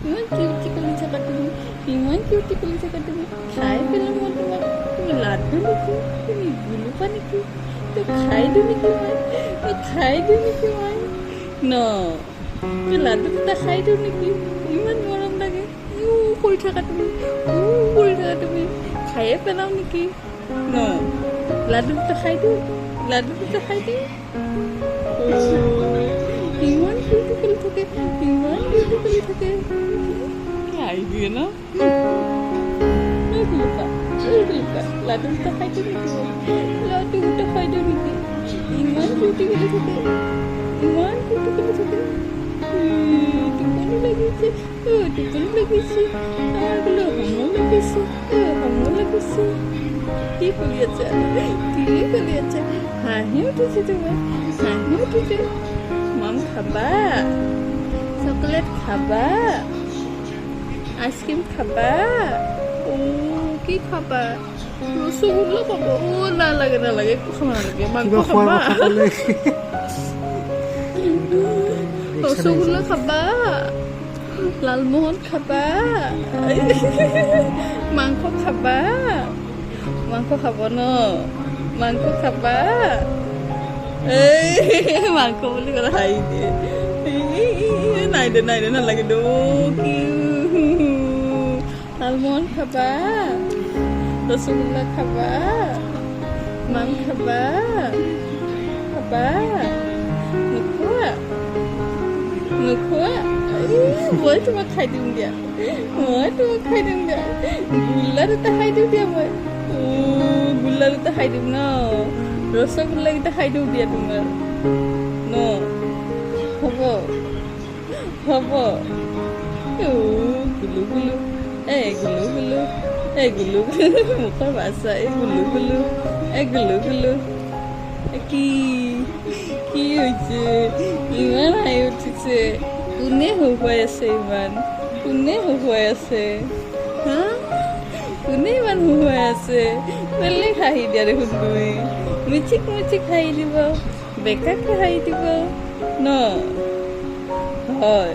ইমান কিউটি কৰি থাকা তুমি, ইমান কিউটি কৰি থাকা তুমি। খাই পেলাম মই তোমাক। তুমি লাড্ডু নেকি, তুমি গুলুপা নেকি? তো খাই দিওঁ নেকি মই, খাই দিওঁ নেকি মই ন? লাড্ডু দুটা খাই দিওঁ নেকি? ইমান মৰম লাগে। কৰি থাকা তুমি, কৰি থাকা তুমি। খায়ে পেলাওঁ নেকি ন? লাড্ডু দুটা খাই দিওঁ, লাড্ডু দুটা খাই দিওঁ। ইমান কিউটি কৰি থাকে, ইমান কিউটি কৰি থাকে। খাই দিয়ে ন? লাড্ডু দুটা খাই দিওঁ নেকি? লাড্ডু দুটা খাই দিওঁ নেকি? ইমান কিউটি কৰি থাকে, ইমান কিউটি কৰি থাকে। টোপনি লাগিছে, টোপনি লাগিছে। আমাৰ বোলে সময় লাগিছে, সময় লাগিছে। কি কৰি আছে, কি কৰি আছে? হাঁহি উঠিছে তোমাৰ, হাঁহি উঠিছে। মাম খাবা, চকলেট খাবা, আইচক্ৰীম খাবা, কি খাবা? ৰসগোল্লা খাবা। নালাগে নালাগে, একো খাব নালাগে। মাংস খাবা, ৰসগোল্লা খাবা, লালমোহন খাবা, মাংস খাবা। মাংস খাব ন? মাংস খাবা। মাংস বুলি ক'লে হাঁহি দিয়ে। নাই দে নাই দে, নালাগে দে। কি লালমোহন খাবা, ৰসগোল্লা খাবা, মাং খাবা, খাবা। নোখোৱা, নোখোৱা? মই তোমাক খাই দিম দিয়া, মই তোমাক খাই দিম দিয়া। গোল্লা দুটা খাই দিওঁ দিয়া মই। গোল্লা দুটা খাই দিম ন? ৰসগোল্লাকেইটা খাই দিওঁ দিয়া তোমাৰ ন? হ'ব, হ'ব। গুলু গুলু, গুলু গুলু, গুলু গুলু। মুখৰ ভাষা গুলু গুলু, গুলু গুলু। কি কি হৈছে? ইমান হাঁহি উঠিছে। কোনে হহুৱাই আছে ইমান? কোনে হহুৱাই আছে? হা? কোনে ইমান হহুৱাই আছে? বেলেগ হাঁহি দিয়া দেখোন তুমি। মিচিক মিচিক হাঁহি দিব, বেকাকে হাঁহি দিব ন? হয়।